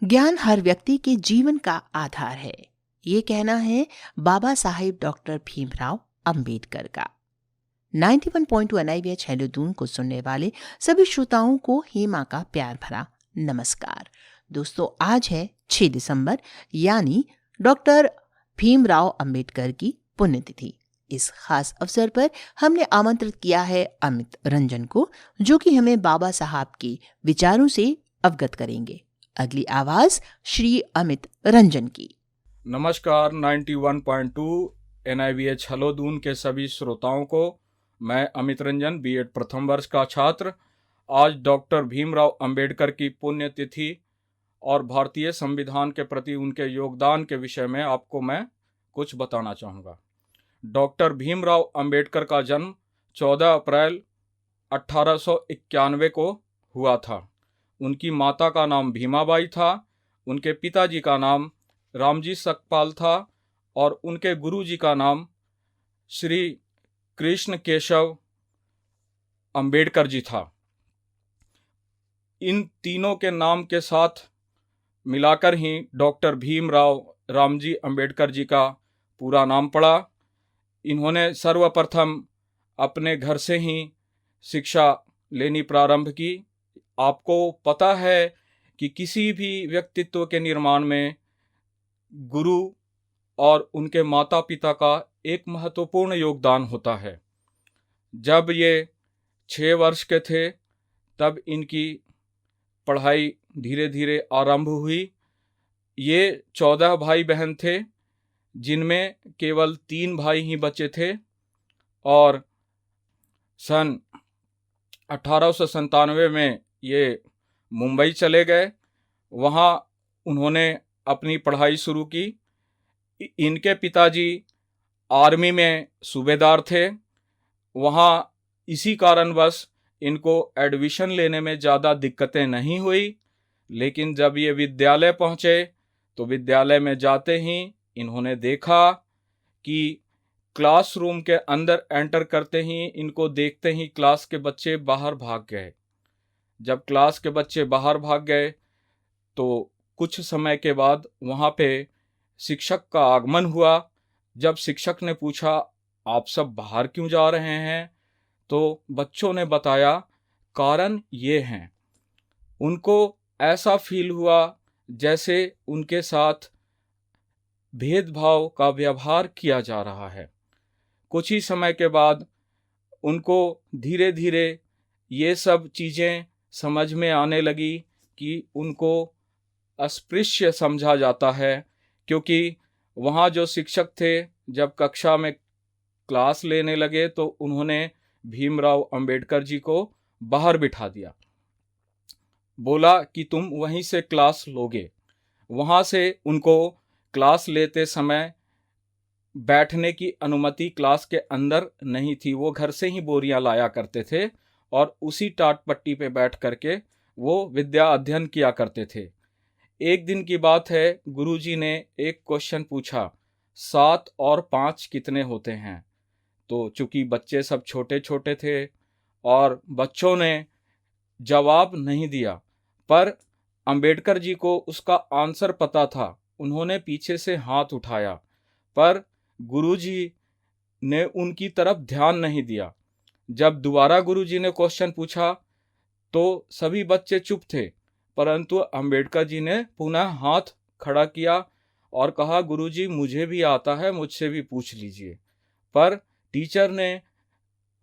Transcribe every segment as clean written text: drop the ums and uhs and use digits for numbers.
ज्ञान हर व्यक्ति के जीवन का आधार है, ये कहना है बाबा साहेब डॉक्टर भीमराव अंबेडकर का। 91.2 NIVH हेलो दून को सुनने वाले सभी श्रोताओं को हेमा का प्यार भरा नमस्कार। दोस्तों, आज है 6 दिसंबर यानी डॉक्टर भीमराव अंबेडकर की पुण्यतिथि। इस खास अवसर पर हमने आमंत्रित किया है अमित रंजन को, जो कि हमें बाबा साहब के विचारों से अवगत करेंगे। अगली आवाज श्री अमित रंजन की। नमस्कार। 91.2 NIVH हेलो दून के सभी श्रोताओं को मैं अमित रंजन, B.Ed प्रथम वर्ष का छात्र, आज डॉक्टर भीमराव अंबेडकर की पुण्यतिथि और भारतीय संविधान के प्रति उनके योगदान के विषय में आपको मैं कुछ बताना चाहूँगा। डॉक्टर भीमराव अंबेडकर का जन्म 14 अप्रैल 1891 को हुआ था। उनकी माता का नाम भीमाबाई था, उनके पिताजी का नाम रामजी सकपाल था और उनके गुरुजी का नाम श्री कृष्ण केशव अंबेडकर जी था। इन तीनों के नाम के साथ मिलाकर ही डॉक्टर भीमराव रामजी अंबेडकर जी का पूरा नाम पड़ा। इन्होंने सर्वप्रथम अपने घर से ही शिक्षा लेनी प्रारंभ की। आपको पता है कि किसी भी व्यक्तित्व के निर्माण में गुरु और उनके माता पिता का एक महत्वपूर्ण योगदान होता है। जब ये 6 वर्ष के थे तब इनकी पढ़ाई धीरे धीरे आरंभ हुई। ये 14 भाई बहन थे, जिनमें केवल 3 भाई ही बचे थे और सन 1897 में ये मुंबई चले गए। वहाँ उन्होंने अपनी पढ़ाई शुरू की। इनके पिताजी आर्मी में सूबेदार थे। वहाँ इसी कारणवश इनको एडमिशन लेने में ज़्यादा दिक्कतें नहीं हुई, लेकिन जब ये विद्यालय पहुँचे तो विद्यालय में जाते ही इन्होंने देखा कि क्लासरूम के अंदर एंटर करते ही इनको देखते ही क्लास के बच्चे बाहर भाग गए। जब क्लास के बच्चे बाहर भाग गए तो कुछ समय के बाद वहाँ पे शिक्षक का आगमन हुआ। जब शिक्षक ने पूछा, आप सब बाहर क्यों जा रहे हैं, तो बच्चों ने बताया कारण ये हैं। उनको ऐसा फील हुआ जैसे उनके साथ भेदभाव का व्यवहार किया जा रहा है। कुछ ही समय के बाद उनको धीरे धीरे ये सब चीज़ें समझ में आने लगी कि उनको अस्पृश्य समझा जाता है, क्योंकि वहाँ जो शिक्षक थे जब कक्षा में क्लास लेने लगे तो उन्होंने भीमराव अंबेडकर जी को बाहर बिठा दिया। बोला कि तुम वहीं से क्लास लोगे। वहाँ से उनको क्लास लेते समय बैठने की अनुमति क्लास के अंदर नहीं थी। वो घर से ही बोरियां लाया करते थे और उसी टाट पट्टी पे बैठ करके वो विद्या अध्ययन किया करते थे। एक दिन की बात है, गुरुजी ने एक क्वेश्चन पूछा, 7 और 5 कितने होते हैं? तो चूंकि बच्चे सब छोटे छोटे थे और बच्चों ने जवाब नहीं दिया, पर अंबेडकर जी को उसका आंसर पता था। उन्होंने पीछे से हाथ उठाया, पर गुरुजी ने उनकी तरफ ध्यान नहीं दिया। जब दोबारा गुरुजी ने क्वेश्चन पूछा तो सभी बच्चे चुप थे, परंतु अंबेडकर जी ने पुनः हाथ खड़ा किया और कहा, गुरुजी मुझे भी आता है, मुझसे भी पूछ लीजिए। पर टीचर ने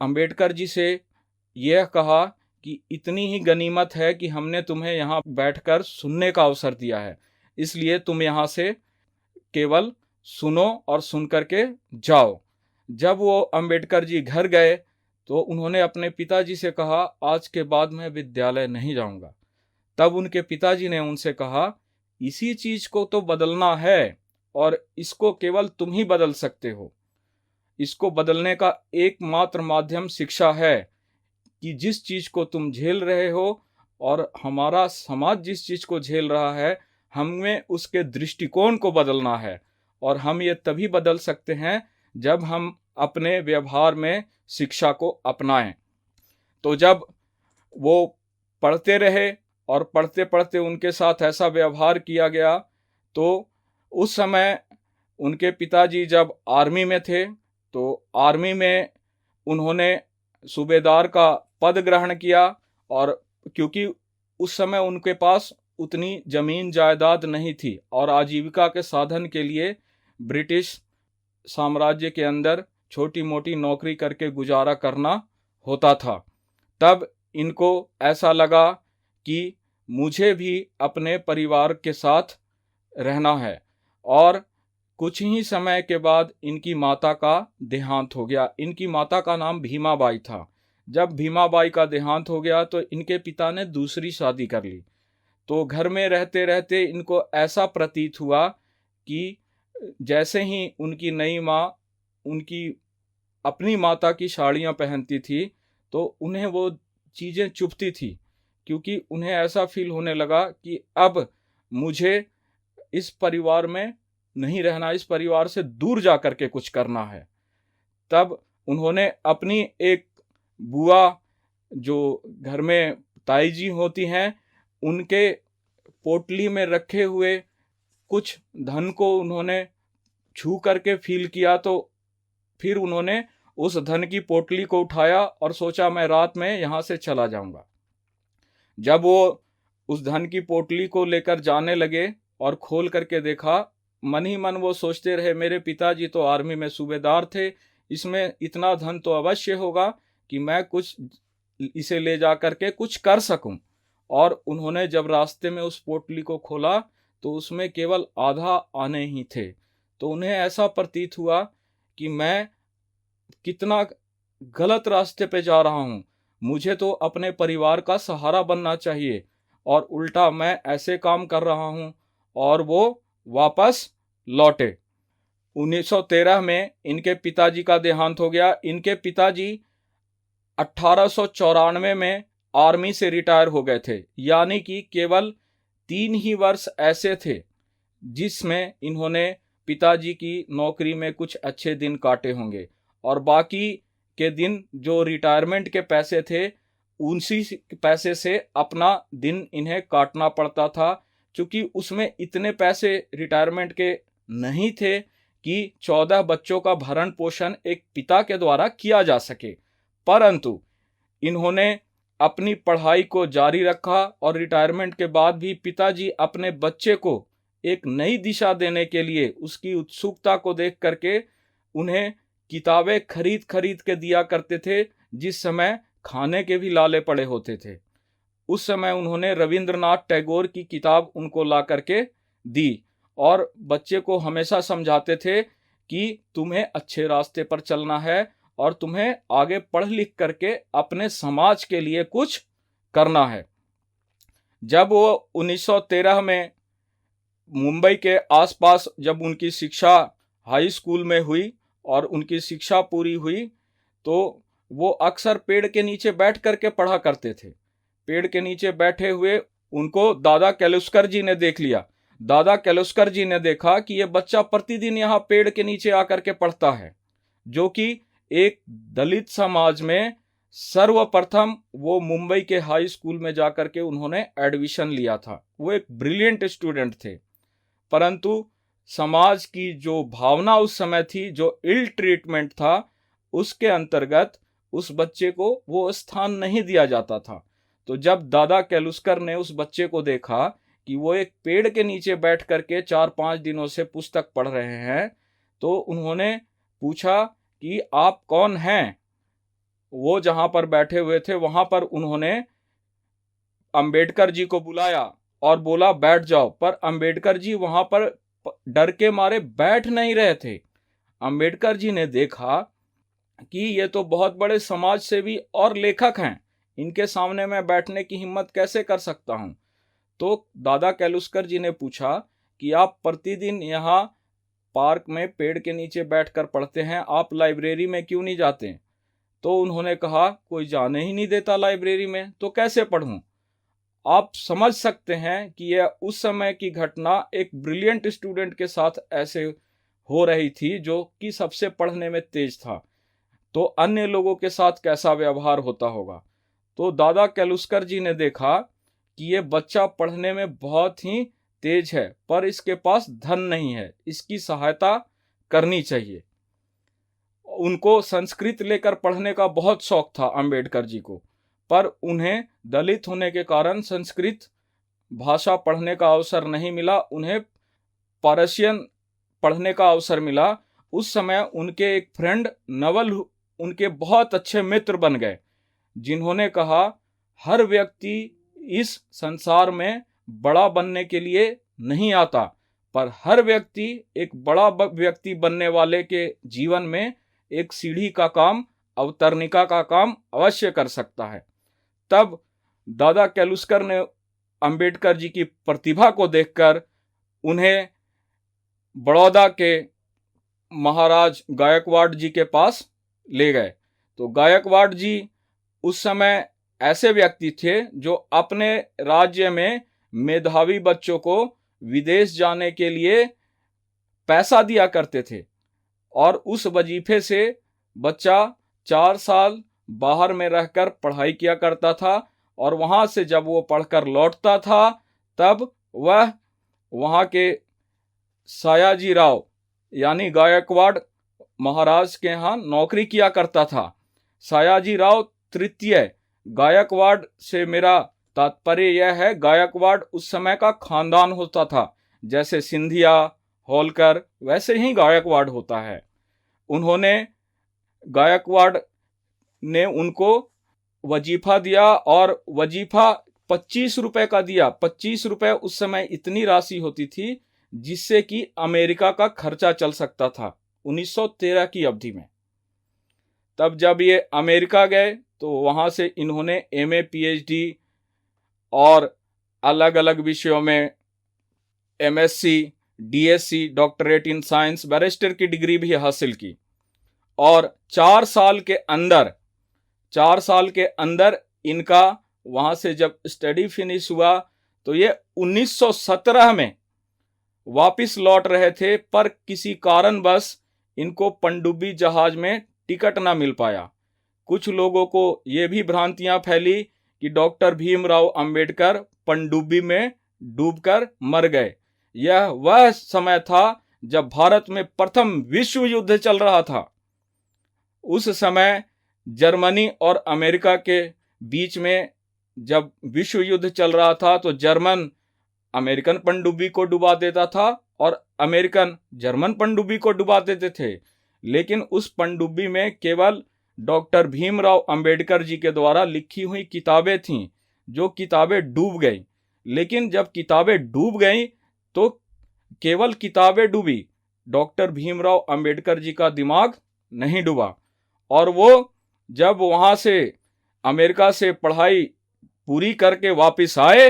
अंबेडकर जी से यह कहा कि इतनी ही गनीमत है कि हमने तुम्हें यहाँ बैठकर सुनने का अवसर दिया है, इसलिए तुम यहाँ से केवल सुनो और सुन करके जाओ। जब वो अंबेडकर जी घर गए तो उन्होंने अपने पिताजी से कहा, आज के बाद मैं विद्यालय नहीं जाऊंगा। तब उनके पिताजी ने उनसे कहा, इसी चीज को तो बदलना है और इसको केवल तुम ही बदल सकते हो। इसको बदलने का एकमात्र माध्यम शिक्षा है कि जिस चीज को तुम झेल रहे हो और हमारा समाज जिस चीज को झेल रहा है, हमें उसके दृष्टिकोण को बदलना है। और हम ये तभी बदल सकते हैं जब हम अपने व्यवहार में शिक्षा को अपनाएं। तो जब वो पढ़ते रहे और पढ़ते पढ़ते उनके साथ ऐसा व्यवहार किया गया, तो उस समय उनके पिताजी जब आर्मी में थे, तो आर्मी में उन्होंने सूबेदार का पद ग्रहण किया। और क्योंकि उस समय उनके पास उतनी जमीन जायदाद नहीं थी और आजीविका के साधन के लिए ब्रिटिश साम्राज्य के अंदर छोटी मोटी नौकरी करके गुजारा करना होता था, तब इनको ऐसा लगा कि मुझे भी अपने परिवार के साथ रहना है। और कुछ ही समय के बाद इनकी माता का देहांत हो गया। इनकी माता का नाम भीमाबाई था। जब भीमाबाई का देहांत हो गया तो इनके पिता ने दूसरी शादी कर ली। तो घर में रहते रहते इनको ऐसा प्रतीत हुआ कि जैसे ही उनकी नई माँ उनकी अपनी माता की साड़ियाँ पहनती थी तो उन्हें वो चीज़ें चुभती थी, क्योंकि उन्हें ऐसा फील होने लगा कि अब मुझे इस परिवार में नहीं रहना, इस परिवार से दूर जा कर के कुछ करना है। तब उन्होंने अपनी एक बुआ जो घर में ताई जी होती हैं, उनके पोटली में रखे हुए कुछ धन को उन्होंने छू करके फील किया। तो फिर उन्होंने उस धन की पोटली को उठाया और सोचा मैं रात में यहाँ से चला जाऊंगा। जब वो उस धन की पोटली को लेकर जाने लगे और खोल करके देखा, मन ही मन वो सोचते रहे मेरे पिताजी तो आर्मी में सूबेदार थे, इसमें इतना धन तो अवश्य होगा कि मैं कुछ इसे ले जा करके कुछ कर सकूं। और उन्होंने जब रास्ते में उस पोटली को खोला तो उसमें केवल आधा आने ही थे। तो उन्हें ऐसा प्रतीत हुआ कि मैं कितना गलत रास्ते पे जा रहा हूँ, मुझे तो अपने परिवार का सहारा बनना चाहिए और उल्टा मैं ऐसे काम कर रहा हूँ। और वो वापस लौटे। 1913 में इनके पिताजी का देहांत हो गया। इनके पिताजी 1894 में आर्मी से रिटायर हो गए थे, यानी कि केवल 3 ही वर्ष ऐसे थे जिसमें इन्होंने पिताजी की नौकरी में कुछ अच्छे दिन काटे होंगे, और बाकी के दिन जो रिटायरमेंट के पैसे थे उसी पैसे से अपना दिन इन्हें काटना पड़ता था, क्योंकि उसमें इतने पैसे रिटायरमेंट के नहीं थे कि 14 बच्चों का भरण पोषण एक पिता के द्वारा किया जा सके। परंतु इन्होंने अपनी पढ़ाई को जारी रखा और रिटायरमेंट के बाद भी पिताजी अपने बच्चे को एक नई दिशा देने के लिए उसकी उत्सुकता को देख करके उन्हें किताबें खरीद खरीद के दिया करते थे, जिस समय खाने के भी लाले पड़े होते थे। उस समय उन्होंने रविंद्रनाथ टैगोर की किताब उनको ला करके दी और बच्चे को हमेशा समझाते थे कि तुम्हें अच्छे रास्ते पर चलना है और तुम्हें आगे पढ़ लिख करके अपने समाज के लिए कुछ करना है। जब वो 1913 में मुंबई के आसपास जब उनकी शिक्षा हाई स्कूल में हुई और उनकी शिक्षा पूरी हुई, तो वो अक्सर पेड़ के नीचे बैठ करके पढ़ा करते थे। पेड़ के नीचे बैठे हुए उनको दादा केलुस्कर जी ने देख लिया। दादा केलुस्कर जी ने देखा कि ये बच्चा प्रतिदिन यहाँ पेड़ के नीचे आकर के पढ़ता है, जो कि एक दलित समाज में सर्वप्रथम वो मुंबई के हाई स्कूल में जाकर के उन्होंने एडमिशन लिया था। वो एक ब्रिलियंट स्टूडेंट थे, परंतु समाज की जो भावना उस समय थी, जो इल ट्रीटमेंट था, उसके अंतर्गत उस बच्चे को वो स्थान नहीं दिया जाता था। तो जब दादा केलुस्कर ने उस बच्चे को देखा कि वो एक पेड़ के नीचे बैठ करके 4-5 दिनों से पुस्तक पढ़ रहे हैं, तो उन्होंने पूछा कि आप कौन हैं। वो जहां पर बैठे हुए थे वहां पर उन्होंने अंबेडकर जी को बुलाया और बोला बैठ जाओ, पर अंबेडकर जी वहां पर डर के मारे बैठ नहीं रहे थे। अंबेडकर जी ने देखा कि ये तो बहुत बड़े समाज सेवी और लेखक हैं, इनके सामने मैं बैठने की हिम्मत कैसे कर सकता हूं। तो दादा केलुस्कर जी ने पूछा कि आप प्रतिदिन यहाँ पार्क में पेड़ के नीचे बैठकर पढ़ते हैं, आप लाइब्रेरी में क्यों नहीं जाते। तो उन्होंने कहा कोई जाने ही नहीं देता लाइब्रेरी में, तो कैसे पढ़ूं। आप समझ सकते हैं कि यह उस समय की घटना एक ब्रिलियंट स्टूडेंट के साथ ऐसे हो रही थी जो कि सबसे पढ़ने में तेज था। तो अन्य लोगों के साथ कैसा व्यवहार होता होगा। तो दादा केलुस्कर जी ने देखा कि ये बच्चा पढ़ने में बहुत ही तेज है, पर इसके पास धन नहीं है, इसकी सहायता करनी चाहिए। उनको संस्कृत लेकर पढ़ने का बहुत शौक था अंबेडकर जी को, पर उन्हें दलित होने के कारण संस्कृत भाषा पढ़ने का अवसर नहीं मिला। उन्हें पर्शियन पढ़ने का अवसर मिला। उस समय उनके एक फ्रेंड नवल उनके बहुत अच्छे मित्र बन गए, जिन्होंने कहा हर व्यक्ति इस संसार में बड़ा बनने के लिए नहीं आता, पर हर व्यक्ति एक बड़ा व्यक्ति बनने वाले के जीवन में एक सीढ़ी का काम, अवतरणिका का काम अवश्य कर सकता है। तब दादा केलुस्कर ने अंबेडकर जी की प्रतिभा को देखकर उन्हें बड़ौदा के महाराज गायकवाड़ जी के पास ले गए। तो गायकवाड़ जी उस समय ऐसे व्यक्ति थे जो अपने राज्य में मेधावी बच्चों को विदेश जाने के लिए पैसा दिया करते थे, और उस वजीफे से बच्चा 4 साल बाहर में रहकर पढ़ाई किया करता था, और वहां से जब वो पढ़कर लौटता था तब वह वहां के सयाजी राव यानी गायकवाड़ महाराज के यहाँ नौकरी किया करता था। सयाजी राव तृतीय गायकवाड़ से मेरा तात्पर्य यह है, गायकवाड़ उस समय का खानदान होता था, जैसे सिंधिया, होलकर, वैसे ही गायकवाड़ होता है। उन्होंने गायकवाड़ ने उनको वजीफा दिया, और वजीफा 25 रुपए का दिया। 25 रुपए उस समय इतनी राशि होती थी जिससे कि अमेरिका का खर्चा चल सकता था 1913 की अवधि में। तब जब ये अमेरिका गए तो वहां से इन्होंने एमए, पीएचडी और अलग अलग विषयों में MSc, DSC, doctorate in science, barrister की डिग्री भी हासिल की। और 4 साल के अंदर इनका वहां से जब स्टडी फिनिश हुआ तो ये 1917 में वापिस लौट रहे थे, पर किसी कारणवश इनको पनडुब्बी जहाज में टिकट ना मिल पाया। कुछ लोगों को ये भी भ्रांतियां फैली कि डॉक्टर भीमराव अंबेडकर पनडुब्बी में डूबकर मर गए। यह वह समय था जब भारत में प्रथम विश्व युद्ध चल रहा था। उस समय जर्मनी और अमेरिका के बीच में जब विश्व युद्ध चल रहा था तो जर्मन अमेरिकन पनडुब्बी को डुबा देता था और अमेरिकन जर्मन पनडुब्बी को डुबा देते थे, लेकिन उस पनडुब्बी में केवल डॉक्टर भीमराव अंबेडकर जी के द्वारा लिखी हुई किताबें थीं, जो किताबें डूब गई। लेकिन जब किताबें डूब गई तो केवल किताबें डूबी, डॉक्टर भीमराव अंबेडकर जी का दिमाग नहीं डूबा। और वो जब वहां से अमेरिका से पढ़ाई पूरी करके वापस आए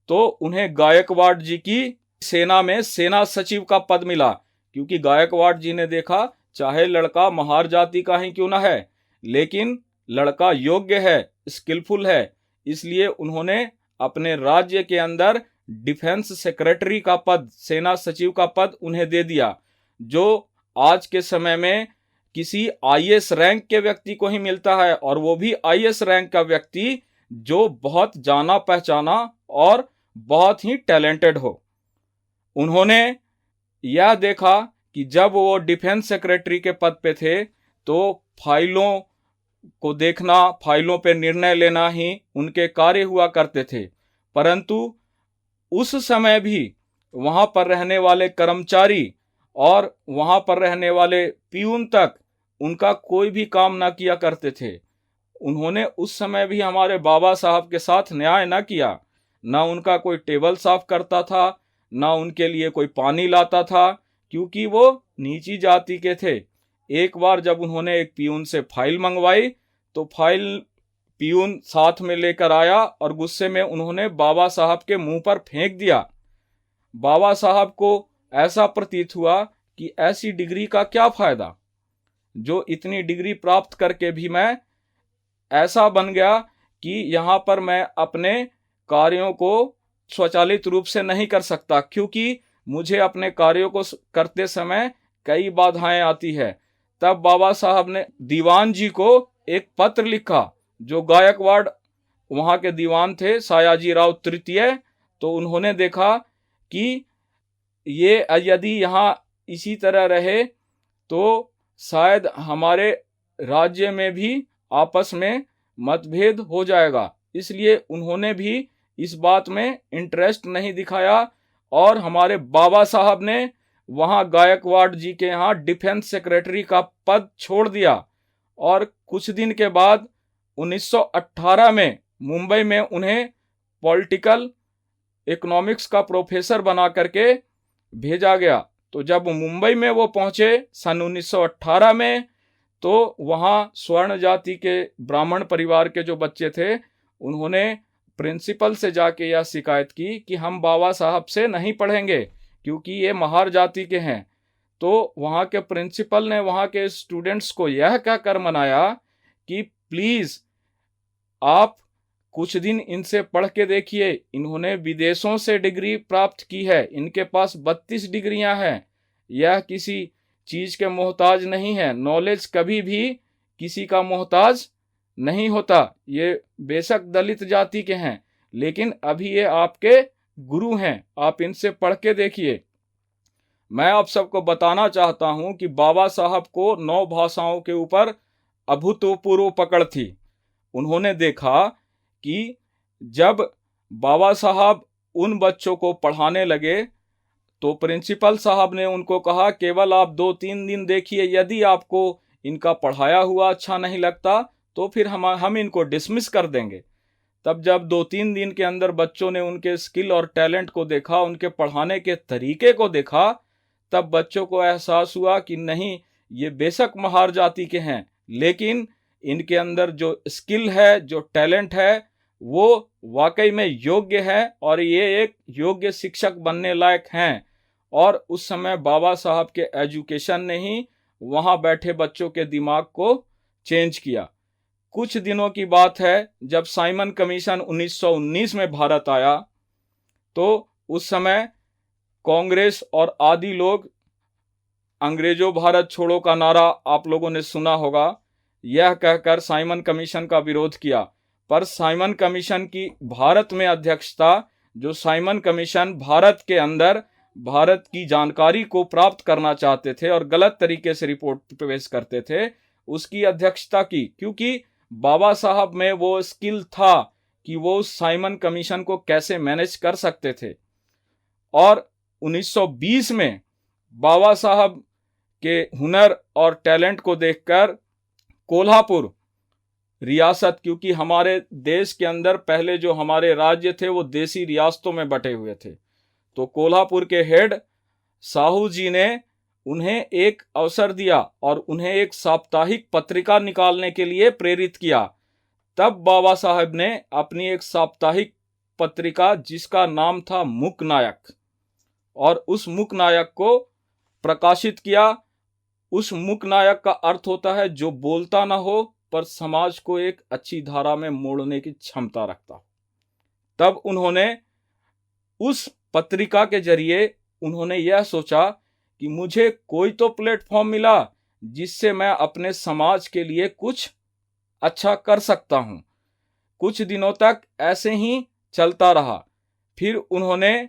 तो उन्हें गायकवाड़ जी की सेना में सेना सचिव का पद मिला, क्योंकि गायकवाड़ जी ने देखा चाहे लड़का महार जाति का ही क्यों ना है, लेकिन लड़का योग्य है, स्किलफुल है, इसलिए उन्होंने अपने राज्य के अंदर डिफेंस सेक्रेटरी का पद, सेना सचिव का पद उन्हें दे दिया, जो आज के समय में किसी आईएएस रैंक के व्यक्ति को ही मिलता है, और वो भी आईएएस रैंक का व्यक्ति जो बहुत जाना पहचाना और बहुत ही टैलेंटेड हो। उन्होंने यह देखा कि जब वो डिफेंस सेक्रेटरी के पद पे थे तो फाइलों को देखना, फाइलों पे निर्णय लेना ही उनके कार्य हुआ करते थे, परंतु उस समय भी वहां पर रहने वाले कर्मचारी और वहां पर रहने वाले पियून तक उनका कोई भी काम ना किया करते थे। उन्होंने उस समय भी हमारे बाबा साहब के साथ न्याय ना किया, ना उनका कोई टेबल साफ करता था, ना उनके लिए कोई पानी लाता था, क्योंकि वो नीची जाति के थे। एक बार जब उन्होंने एक पियून से फाइल मंगवाई तो फाइल पियून साथ में लेकर आया और गुस्से में उन्होंने बाबा साहब के मुंह पर फेंक दिया। बाबा साहब को ऐसा प्रतीत हुआ कि ऐसी डिग्री का क्या फायदा, जो इतनी डिग्री प्राप्त करके भी मैं ऐसा बन गया कि यहाँ पर मैं अपने कार्यों को स्वचालित रूप से नहीं कर सकता, क्योंकि मुझे अपने कार्यों को करते समय कई बाधाएं आती है। तब बाबा साहब ने दीवान जी को एक पत्र लिखा, जो गायकवाड़ वहाँ के दीवान थे, सयाजी राव तृतीय। तो उन्होंने देखा कि ये यदि यहाँ इसी तरह रहे तो शायद हमारे राज्य में भी आपस में मतभेद हो जाएगा। इसलिए उन्होंने भी इस बात में इंटरेस्ट नहीं दिखाया और हमारे बाबा साहब ने वहाँ गायकवाड़ जी के यहाँ डिफेंस सेक्रेटरी का पद छोड़ दिया और कुछ दिन के बाद 1918 में मुंबई में उन्हें पॉलिटिकल इकोनॉमिक्स का प्रोफेसर बना करके भेजा गया। तो जब मुंबई में वो पहुंचे सन 1918 में, तो वहाँ स्वर्ण जाति के ब्राह्मण परिवार के जो बच्चे थे, उन्होंने प्रिंसिपल से जाके यह शिकायत की कि हम बाबा साहब से नहीं पढ़ेंगे क्योंकि ये महार जाति के हैं। तो वहाँ के प्रिंसिपल ने वहाँ के स्टूडेंट्स को यह कहकर मनाया कि प्लीज़ आप कुछ दिन इनसे पढ़ के देखिए, इन्होंने विदेशों से डिग्री प्राप्त की है, इनके पास 32 डिग्रियां हैं, यह किसी चीज़ के मोहताज नहीं है। नॉलेज कभी भी किसी का मोहताज नहीं होता। ये बेशक दलित जाति के हैं, लेकिन अभी ये आपके गुरु हैं, आप इनसे पढ़ के देखिए। मैं आप सबको बताना चाहता हूं कि बाबा साहब को 9 भाषाओं के ऊपर अभूतपूर्व पकड़ थी। उन्होंने देखा कि जब बाबा साहब उन बच्चों को पढ़ाने लगे तो प्रिंसिपल साहब ने उनको कहा, केवल आप 2-3 दिन देखिए, यदि आपको इनका पढ़ाया हुआ अच्छा नहीं लगता तो फिर हम इनको डिसमिस कर देंगे। तब जब 2-3 दिन के अंदर बच्चों ने उनके स्किल और टैलेंट को देखा, उनके पढ़ाने के तरीके को देखा, तब बच्चों को एहसास हुआ कि नहीं, ये बेशक महार जाति के हैं, लेकिन इनके अंदर जो स्किल है, जो टैलेंट है, वो वाकई में योग्य है और ये एक योग्य शिक्षक बनने लायक हैं। और उस समय बाबा साहब के एजुकेशन ने ही वहाँ बैठे बच्चों के दिमाग को चेंज किया। कुछ दिनों की बात है, जब साइमन कमीशन 1919 में भारत आया, तो उस समय कांग्रेस और आदि लोग अंग्रेजों भारत छोड़ो का नारा आप लोगों ने सुना होगा, यह कहकर साइमन कमीशन का विरोध किया। पर साइमन कमीशन की भारत में अध्यक्षता, जो साइमन कमीशन भारत के अंदर भारत की जानकारी को प्राप्त करना चाहते थे और गलत तरीके से रिपोर्ट पेश करते थे, उसकी अध्यक्षता की, क्योंकि बाबा साहब में वो स्किल था कि वो उस साइमन कमीशन को कैसे मैनेज कर सकते थे। और 1920 में बाबा साहब के हुनर और टैलेंट को देखकर कोल्हापुर रियासत, क्योंकि हमारे देश के अंदर पहले जो हमारे राज्य थे वो देसी रियासतों में बटे हुए थे, तो कोल्हापुर के हेड साहू जी ने उन्हें एक अवसर दिया और उन्हें एक साप्ताहिक पत्रिका निकालने के लिए प्रेरित किया। तब बाबा साहब ने अपनी एक साप्ताहिक पत्रिका, जिसका नाम था मूकनायक, और उस मूकनायक को प्रकाशित किया। उस मूकनायक का अर्थ होता है जो बोलता ना हो पर समाज को एक अच्छी धारा में मोड़ने की क्षमता रखता हो। तब उन्होंने उस पत्रिका के जरिए उन्होंने यह सोचा कि मुझे कोई तो प्लेटफॉर्म मिला जिससे मैं अपने समाज के लिए कुछ अच्छा कर सकता हूं। कुछ दिनों तक ऐसे ही चलता रहा। फिर उन्होंने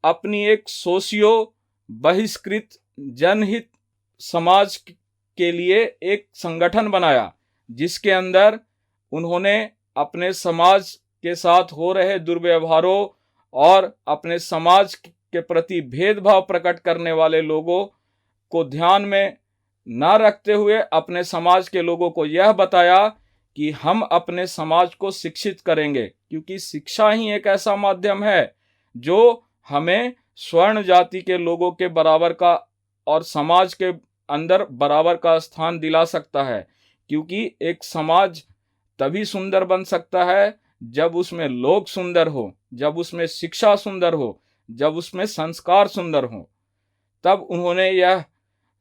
अपनी एक सोशियो बहिष्कृत जनहित समाज के लिए एक संगठन बनाया, जिसके अंदर उन्होंने अपने समाज के साथ हो रहे दुर्व्यवहारों और अपने समाज के प्रति भेदभाव प्रकट करने वाले लोगों को ध्यान में न रखते हुए अपने समाज के लोगों को यह बताया कि हम अपने समाज को शिक्षित करेंगे, क्योंकि शिक्षा ही एक ऐसा माध्यम है जो हमें स्वर्ण जाति के लोगों के बराबर का और समाज के अंदर बराबर का स्थान दिला सकता है। क्योंकि एक समाज तभी सुंदर बन सकता है जब उसमें लोग सुंदर हो, जब उसमें शिक्षा सुंदर हो, जब उसमें संस्कार सुंदर हो। तब उन्होंने यह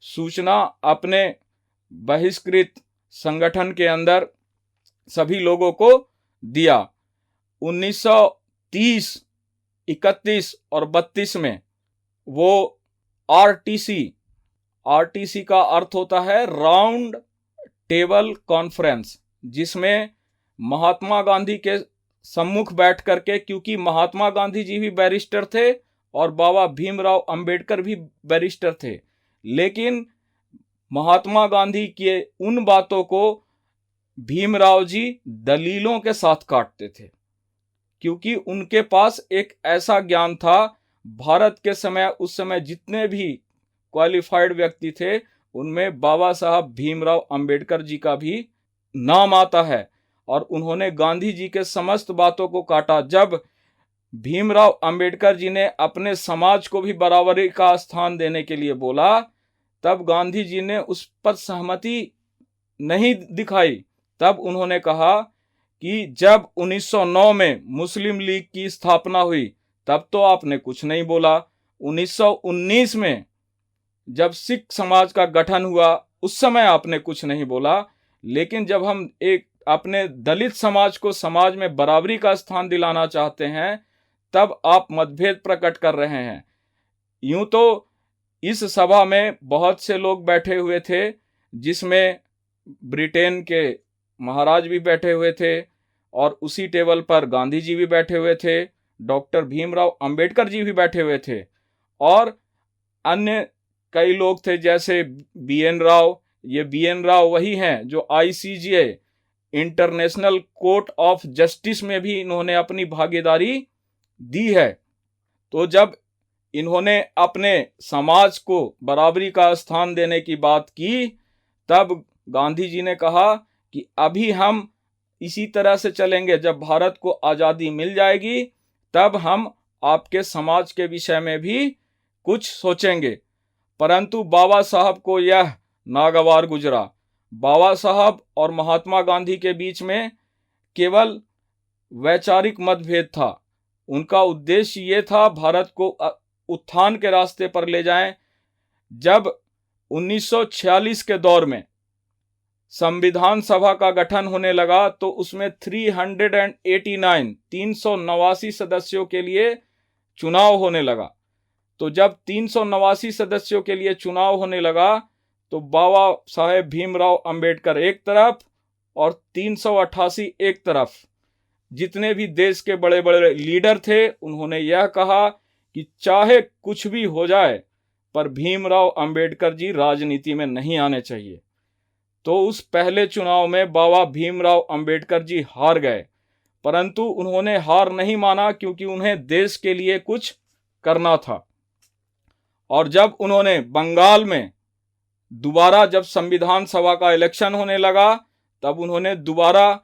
सूचना अपने बहिष्कृत संगठन के अंदर सभी लोगों को दिया। 1930, 31 और 32 में वो आरटीसी आरटीसी का अर्थ होता है राउंड टेबल कॉन्फ्रेंस, जिसमें महात्मा गांधी के सम्मुख बैठ करके, क्योंकि महात्मा गांधी जी भी बैरिस्टर थे और बाबा भीमराव अंबेडकर भी बैरिस्टर थे, लेकिन महात्मा गांधी के उन बातों को भीमराव जी दलीलों के साथ काटते थे, क्योंकि उनके पास एक ऐसा ज्ञान था। भारत के समय, उस समय जितने भी क्वालिफाइड व्यक्ति थे, उनमें बाबा साहब भीमराव अंबेडकर जी का भी नाम आता है, और उन्होंने गांधी जी के समस्त बातों को काटा। जब भीमराव अंबेडकर जी ने अपने समाज को भी बराबरी का स्थान देने के लिए बोला, तब गांधी जी ने उस पर सहमति नहीं दिखाई। तब उन्होंने कहा कि जब 1909 में मुस्लिम लीग की स्थापना हुई, तब तो आपने कुछ नहीं बोला। 1919 में जब सिख समाज का गठन हुआ, उस समय आपने कुछ नहीं बोला, लेकिन जब हम एक अपने दलित समाज को समाज में बराबरी का स्थान दिलाना चाहते हैं, तब आप मतभेद प्रकट कर रहे हैं। यूं तो इस सभा में बहुत से लोग बैठे हुए थे, जिसमें ब्रिटेन के महाराज भी बैठे हुए थे, और उसी टेबल पर गांधी जी भी बैठे हुए थे, डॉक्टर भीमराव अंबेडकर जी भी बैठे हुए थे, और अन्य कई लोग थे, जैसे बीएन राव। ये बीएन राव वही हैं जो ICJ, international court of justice में भी इन्होंने अपनी भागीदारी दी है। तो जब इन्होंने अपने समाज को बराबरी का स्थान देने की बात की, तब गांधी जी ने कहा कि अभी हम इसी तरह से चलेंगे, जब भारत को आज़ादी मिल जाएगी तब हम आपके समाज के विषय में भी कुछ सोचेंगे। परंतु बाबा साहब को यह नागवार गुजरा। बाबा साहब और महात्मा गांधी के बीच में केवल वैचारिक मतभेद था। उनका उद्देश्य ये था भारत को उत्थान के रास्ते पर ले जाएं। जब 1946 के दौर में संविधान सभा का गठन होने लगा, तो उसमें 389 सदस्यों के लिए चुनाव होने लगा। तो जब 389 सदस्यों के लिए चुनाव होने लगा, तो बाबा साहेब भीमराव अंबेडकर एक तरफ और 388 एक तरफ। जितने भी देश के बड़े बड़े लीडर थे, उन्होंने यह कहा कि चाहे कुछ भी हो जाए, पर भीमराव अंबेडकर जी राजनीति में नहीं आने चाहिए। तो उस पहले चुनाव में बाबा भीमराव अंबेडकर जी हार गए, परंतु उन्होंने हार नहीं माना, क्योंकि उन्हें देश के लिए कुछ करना था। और जब उन्होंने बंगाल में दोबारा, जब संविधान सभा का इलेक्शन होने लगा, तब उन्होंने दोबारा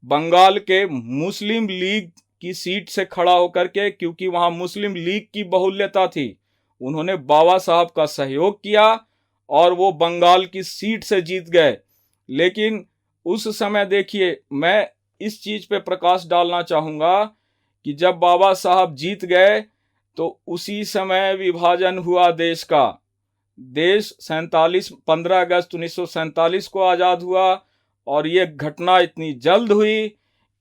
बंगाल के मुस्लिम लीग की सीट से खड़ा होकर के, क्योंकि वहां मुस्लिम लीग की बहुल्यता थी, उन्होंने बाबा साहब का सहयोग किया और वो बंगाल की सीट से जीत गए। लेकिन उस समय देखिए, मैं इस चीज पे प्रकाश डालना चाहूंगा कि जब बाबा साहब जीत गए, तो उसी समय विभाजन हुआ देश का। देश 15 अगस्त 1947 को आज़ाद हुआ, और ये घटना इतनी जल्द हुई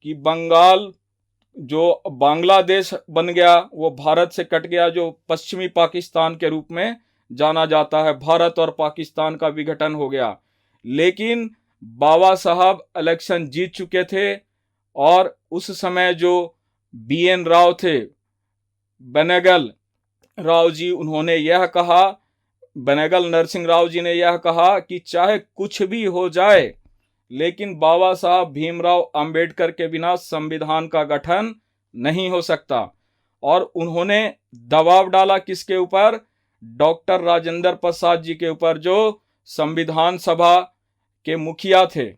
कि बंगाल जो बांग्लादेश बन गया, वो भारत से कट गया, जो पश्चिमी पाकिस्तान के रूप में जाना जाता है। भारत और पाकिस्तान का विघटन हो गया। लेकिन बाबा साहब इलेक्शन जीत चुके थे, और उस समय जो बीएन राव थे, बेनेगल राव जी, उन्होंने यह कहा, बेनेगल नरसिंह राव जी ने यह कहा कि चाहे कुछ भी हो जाए, लेकिन बाबा साहब भीमराव अंबेडकर के बिना संविधान का गठन नहीं हो सकता। और उन्होंने दबाव डाला किसके ऊपर? डॉक्टर राजेंद्र प्रसाद जी के ऊपर, जो संविधान सभा के मुखिया थे।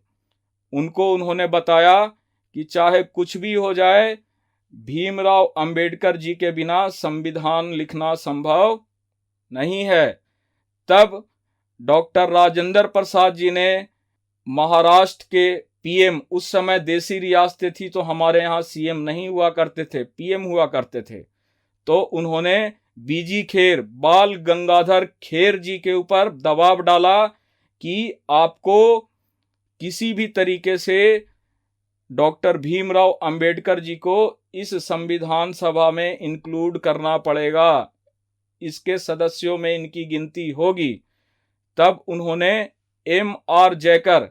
उनको उन्होंने बताया कि चाहे कुछ भी हो जाए, भीमराव अंबेडकर जी के बिना संविधान लिखना संभव नहीं है। तब डॉक्टर राजेंद्र प्रसाद जी ने महाराष्ट्र के पीएम, उस समय देसी रियासतें थी तो हमारे यहाँ सीएम नहीं हुआ करते थे, पीएम हुआ करते थे, तो उन्होंने बीजी खेर, बाल गंगाधर खेर जी के ऊपर दबाव डाला कि आपको किसी भी तरीके से डॉक्टर भीमराव अंबेडकर जी को इस संविधान सभा में इंक्लूड करना पड़ेगा, इसके सदस्यों में इनकी गिनती होगी। तब उन्होंने M.R. जयकर,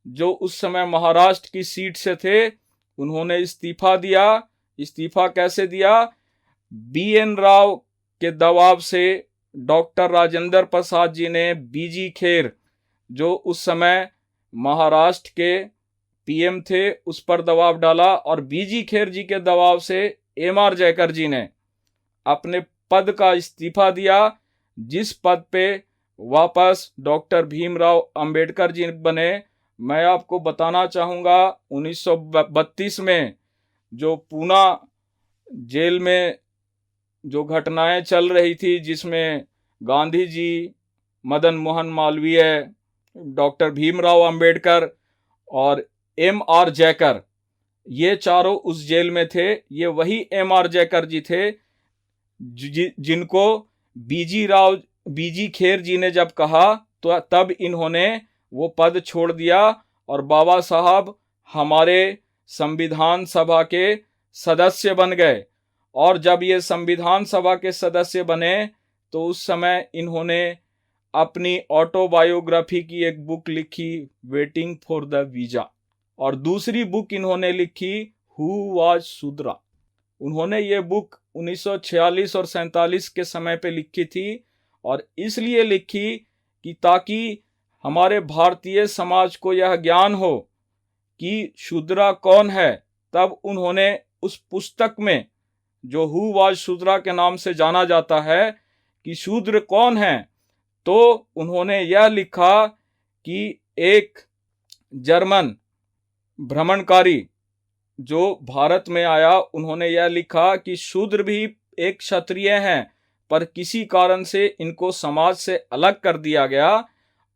जो उस समय महाराष्ट्र की सीट से थे, उन्होंने इस्तीफा दिया। इस्तीफा कैसे दिया? B.N. राव के दबाव से डॉक्टर राजेंद्र प्रसाद जी ने B.G. खेर, जो उस समय महाराष्ट्र के पीएम थे, उस पर दबाव डाला और B.G. खेर जी के दबाव से M.R. जयकर जी ने अपने पद का इस्तीफा दिया, जिस पद पे वापस डॉक्टर भीमराव अंबेडकर जी बने। मैं आपको बताना चाहूँगा 1932 में जो पूना जेल में जो घटनाएं चल रही थी, जिसमें गांधी जी, मदन मोहन मालवीय, डॉक्टर भीमराव अंबेडकर और M.R. जयकर, ये चारों उस जेल में थे। ये वही M.R. जयकर जी थे जिनको B.G. खेर जी ने जब कहा तो तब इन्होंने वो पद छोड़ दिया और बाबा साहब हमारे संविधान सभा के सदस्य बन गए। और जब ये संविधान सभा के सदस्य बने तो उस समय इन्होंने अपनी ऑटोबायोग्राफी की एक बुक लिखी, वेटिंग फॉर द वीजा, और दूसरी बुक इन्होंने लिखी, हु वाज शूद्रा। उन्होंने ये बुक 1946 और 47 के समय पे लिखी थी, और इसलिए लिखी कि ताकि हमारे भारतीय समाज को यह ज्ञान हो कि शूद्रा कौन है। तब उन्होंने उस पुस्तक में, जो हु वाज शूद्रा के नाम से जाना जाता है, कि शूद्र कौन है, तो उन्होंने यह लिखा कि एक जर्मन भ्रमणकारी जो भारत में आया, उन्होंने यह लिखा कि शूद्र भी एक क्षत्रिय हैं, पर किसी कारण से इनको समाज से अलग कर दिया गया।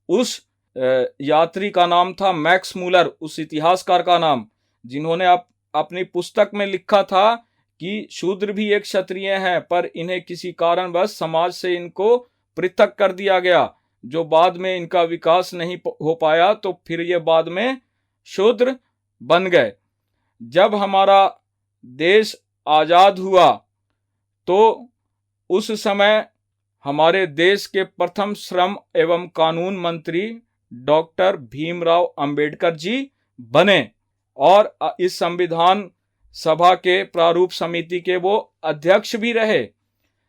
उस यात्री का नाम था मैक्स मूलर, उस इतिहासकार का नाम, जिन्होंने अपनी पुस्तक में लिखा था कि शूद्र भी एक क्षत्रिय हैं, पर इन्हें किसी कारणवश समाज से इनको पृथक कर दिया गया, जो बाद में इनका विकास नहीं हो पाया, तो फिर ये बाद में शूद्र बन गए। जब हमारा देश आजाद हुआ तो उस समय हमारे देश के प्रथम श्रम एवं कानून मंत्री डॉक्टर भीमराव अंबेडकर जी बने, और इस संविधान सभा के प्रारूप समिति के वो अध्यक्ष भी रहे।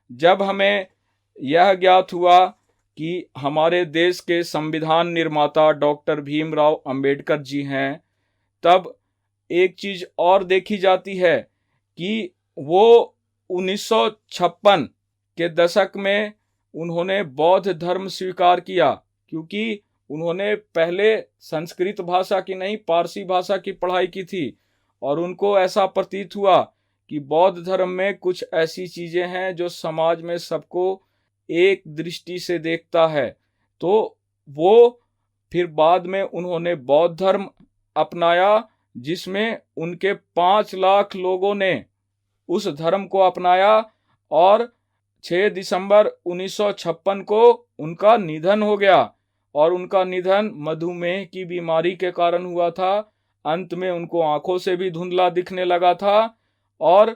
जब हमें यह ज्ञात हुआ कि हमारे देश के संविधान निर्माता डॉक्टर भीमराव अंबेडकर जी हैं, तब एक चीज और देखी जाती है कि वो 1956 के दशक में उन्होंने बौद्ध धर्म स्वीकार किया, क्योंकि उन्होंने पहले संस्कृत भाषा की नहीं, पारसी भाषा की पढ़ाई की थी, और उनको ऐसा प्रतीत हुआ कि बौद्ध धर्म में कुछ ऐसी चीजें हैं जो समाज में सबको एक दृष्टि से देखता है। तो वो फिर बाद में उन्होंने बौद्ध धर्म अपनाया, जिसमें उनके 5 लाख लोगों ने उस धर्म को अपनाया, और 6 दिसंबर 1956 को उनका निधन हो गया, और उनका निधन मधुमेह की बीमारी के कारण हुआ था। अंत में उनको आंखों से भी धुंधला दिखने लगा था, और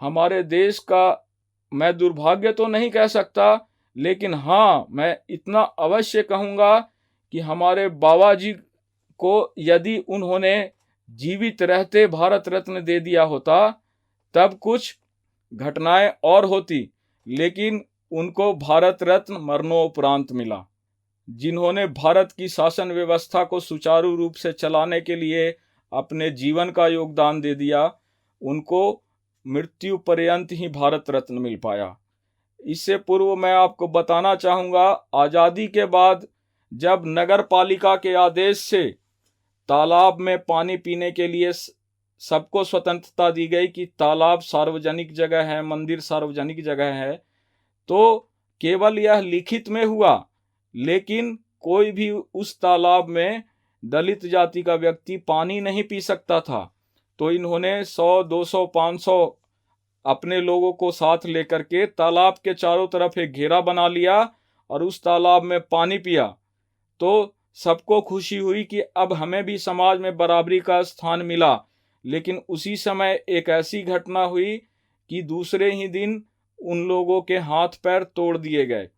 हमारे देश का मैं दुर्भाग्य तो नहीं कह सकता, लेकिन हाँ, मैं इतना अवश्य कहूँगा कि हमारे बाबा जी को यदि उन्होंने जीवित रहते भारत रत्न दे दिया होता, तब कुछ घटनाएं और होती, लेकिन उनको भारत रत्न मरणोपरांत मिला। जिन्होंने भारत की शासन व्यवस्था को सुचारू रूप से चलाने के लिए अपने जीवन का योगदान दे दिया, उनको मृत्यु पर्यंत ही भारत रत्न मिल पाया। इससे पूर्व मैं आपको बताना चाहूँगा, आज़ादी के बाद जब नगर पालिका के आदेश से तालाब में पानी पीने के लिए सबको स्वतंत्रता दी गई कि तालाब सार्वजनिक जगह है, मंदिर सार्वजनिक जगह है, तो केवल यह लिखित में हुआ, लेकिन कोई भी उस तालाब में दलित जाति का व्यक्ति पानी नहीं पी सकता था। तो इन्होंने 100, 200, 500 अपने लोगों को साथ लेकर के तालाब के चारों तरफ एक घेरा बना लिया और उस तालाब में पानी पिया। तो सबको खुशी हुई कि अब हमें भी समाज में बराबरी का स्थान मिला। लेकिन उसी समय एक ऐसी घटना हुई कि दूसरे ही दिन उन लोगों के हाथ पैर तोड़ दिए गए।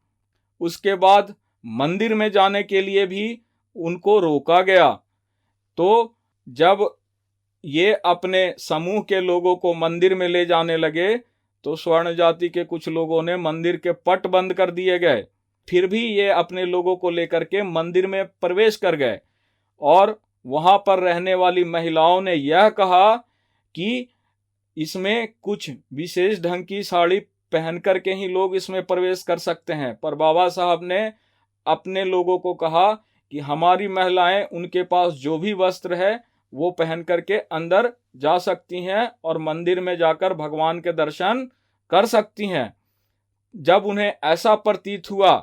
उसके बाद मंदिर में जाने के लिए भी उनको रोका गया। तो जब ये अपने समूह के लोगों को मंदिर में ले जाने लगे तो स्वर्ण जाति के कुछ लोगों ने मंदिर के पट बंद कर दिए गए। फिर भी ये अपने लोगों को लेकर के मंदिर में प्रवेश कर गए और वहां पर रहने वाली महिलाओं ने यह कहा कि इसमें कुछ विशेष ढंग की साड़ी पहन करके ही लोग इसमें प्रवेश कर सकते हैं। पर बाबा साहब ने अपने लोगों को कहा कि हमारी महिलाएं उनके पास जो भी वस्त्र है वो पहन करके अंदर जा सकती हैं और मंदिर में जाकर भगवान के दर्शन कर सकती हैं। जब उन्हें ऐसा प्रतीत हुआ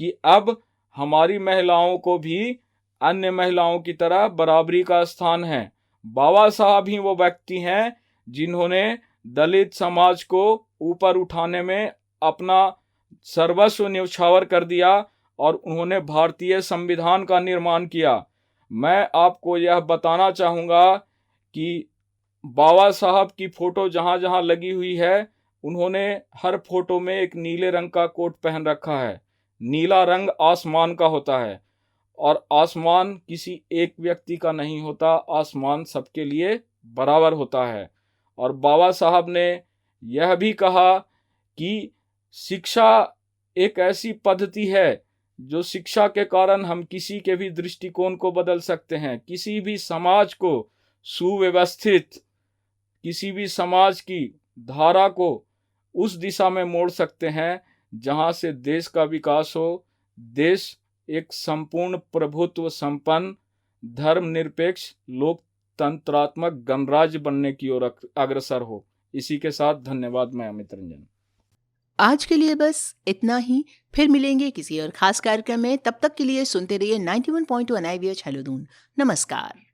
कि अब हमारी महिलाओं को भी अन्य महिलाओं की तरह बराबरी का स्थान है, बाबा साहब ही वो व्यक्ति हैं जिन्होंने दलित समाज को ऊपर उठाने में अपना सर्वस्व न्यौछावर कर दिया और उन्होंने भारतीय संविधान का निर्माण किया। मैं आपको यह बताना चाहूँगा कि बाबा साहब की फोटो जहाँ जहाँ लगी हुई है, उन्होंने हर फोटो में एक नीले रंग का कोट पहन रखा है। नीला रंग आसमान का होता है और आसमान किसी एक व्यक्ति का नहीं होता, आसमान सबके लिए बराबर होता है। और बाबा साहब ने यह भी कहा कि शिक्षा एक ऐसी पद्धति है जो शिक्षा के कारण हम किसी के भी दृष्टिकोण को बदल सकते हैं, किसी भी समाज को सुव्यवस्थित, किसी भी समाज की धारा को उस दिशा में मोड़ सकते हैं जहां से देश का विकास हो, देश एक संपूर्ण प्रभुत्व संपन्न धर्मनिरपेक्ष लोकतंत्रात्मक गणराज्य बनने की ओर अग्रसर हो। इसी के साथ धन्यवाद। मैं अमित रंजन। आज के लिए बस इतना ही। फिर मिलेंगे किसी और खास कार्यक्रम में। तब तक के लिए सुनते रहिए 91.1 IVH हेलो दून। नमस्कार।